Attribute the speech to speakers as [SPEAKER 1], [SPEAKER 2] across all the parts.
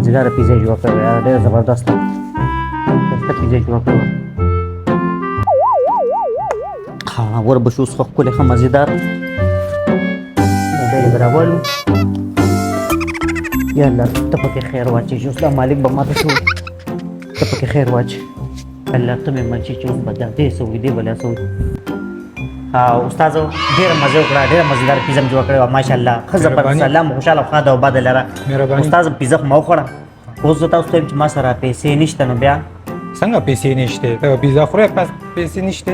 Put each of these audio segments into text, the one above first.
[SPEAKER 1] مزیداره پیزا جوړه کړې وه، ډېره زبردسته پیزا جوړه کړې وه. ها وربشو اوس ښه ښکلې ښه مزیدار موبایل یې راولو. یا الله ته پکې خیر واچوي چې اوس دا مالک به ماته شو، ته پکې خیر واچوي. الله ته مې منشي چې اوس به دا دې څه وي دې به لا څه وي. استاذو ډېره مزه وکړه، ډېره مزیدار پیزا مې جوړه کړې وه ماشاءالله، ښه زبردست. الله مو خوشحاله او ښاده او باده لره. استاذ پیزا خو ما وخوړه، اوس زه تاسو ته وایم چې ما سره پیسې نشته، نو بیا
[SPEAKER 2] څنګه پیسې نشته؟ ته پیزا خورې پیسې نشته؟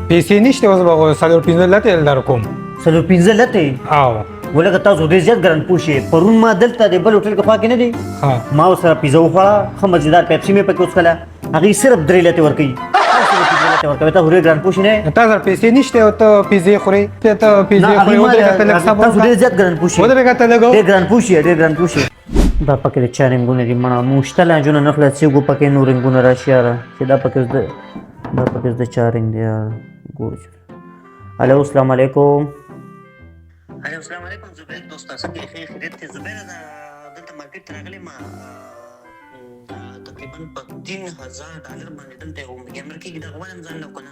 [SPEAKER 2] پیسې نشته اوس به 4-5 لتې در کوم.
[SPEAKER 1] 4-5 لتې؟
[SPEAKER 2] او
[SPEAKER 1] ولکه تاسو ډېر زیات ګران پوه شئ. پرون ما دلته د بل هوټل کې خوا کې نه دی ما ورسره پیزا وخوړه، ښه مزیدار پیپسي مې پکې وڅښله، هغې صرف 3 لتې ورکوي. ورکوي ته ډېر ګران پوه شئ نه؟
[SPEAKER 2] تا سره پیسې نشته او ته پیزې خورې؟ ته پیزې خورې ودرېږه ته لږ صبر وکړه.
[SPEAKER 1] تاسو ډېر زیات ګران پوه شئ،
[SPEAKER 2] ودرېږه ته لږ
[SPEAKER 1] ډېر ګران پوه شئ، ډېر ګران پوه شئ. دا پکې د چا رنګونه دي مړه موشته لانجونه نه خلاصېږو، پکې نور رنګونه راشي یاره چې دا پکې د چا رنګ دی یاره. ګورو چې الو السلام علیکم. الو السلام علیکم زبیر دوسته، څنګه یې؟ ښه خیریت دی زبیره؟ دلته مارکېټ ته راغلی ما تقریبا په $3000 باندې دلته یو ګیمر کېږي، دغه وایم ځان له که نه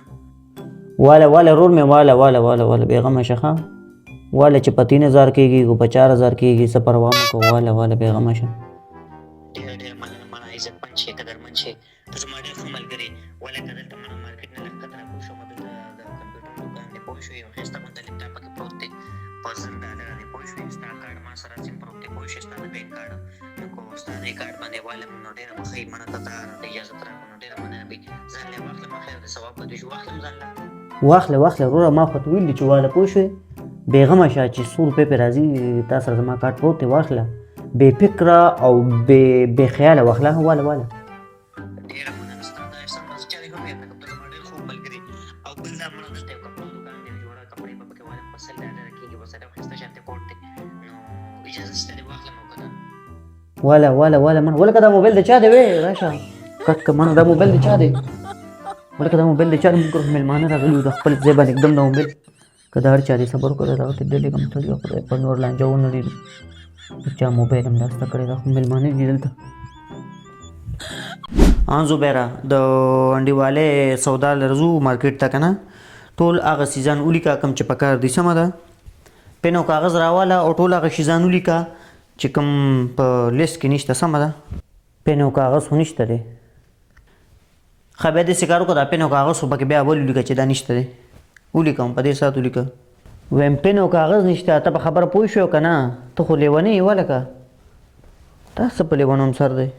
[SPEAKER 1] واله رور مې واله بېغمه شه ښه واله چې په 3000 کېږي که په 4000 کېږي څه پروا مه کوه، واله بېغمه شه.
[SPEAKER 3] ډېر مننه عزتمن شې، قدرمن شې، ته زما ډېر ښه ملګرې. ولې که دلته منه مارکېټ نه لږ ښکته راکوز شوم، دلته د کمپیوټر دوکان دی پوه شوې، یو ښایسته غونته لیپټاپ پکې پروت دی په $1000 دی پوه شوې. ستا کارډ ما سره سیم پروت دی پوه شوې، ستا د بینک کارډ، نو که ستا دې کارډ باندې والم نو ډېره به ښه وي. منه ته تا راته اجازت راکړو نو ډېره مننه به وي. ځان له واخلم خیر د ثواب به دې شو، واخلم ځان له
[SPEAKER 1] واخله وروره ما خو ته ویل دي چې واله پوه شوې. بېغمه شه چې 100 روپۍ پرې راځي، تا سره زما کارت پروت دی واخله، بې فکره او بې خیاله واخله واله.
[SPEAKER 3] ډېره مننه ستا دا احسان به زه چا دې هم هېر نه کړم، ته زما ډېر خوږ ملګري. او بل دا مړه دلته یو کپړو دوکان دی، جوړه کپړې به پکې والم په $100 کېږي، ورسره یو ښایسته شانتې کوټ دی، نو اجازه شته دې واخلم او که نه؟
[SPEAKER 1] واله من ولکه دا موبایل د چا دی وې راشه کټ که منه دا موبایل د چا دی؟ ولکه دا موبایل د چا دی؟ موږ مېلمانه راغلي یو د خپل ځای باندې اکدم دا موبایل که د هر چا دی صبر وکړه دغه ته دلېږم ته یو خدای په نور لانجه ونړېږي. د چا موبایل همداسته کړی دا خو مېلمانه دي دلته. زبیره د انډیوالۍ سودا لرزو مارکېټ ته که نه ټول هغه سیزان ولیکه کوم چې په کار دي سمه ده. پین او کاغذ راواله او ټول هغه شیزان ولیکه چې کوم په لیست کې نشته سمه ده. پین او کاغذ خو نشته دی، ښه بیا داسې کار وکړه دا پین او کاغذ خو پکې بیا اول ولیکه چې دا نشته دی، ولیکم په دې ساعت ولیکه. وایم پین او کاغذ نشته، ته په خبره پوه شو که نه؟ ته خو لیونی یې ولکه تا څه په لیونوم سر دی.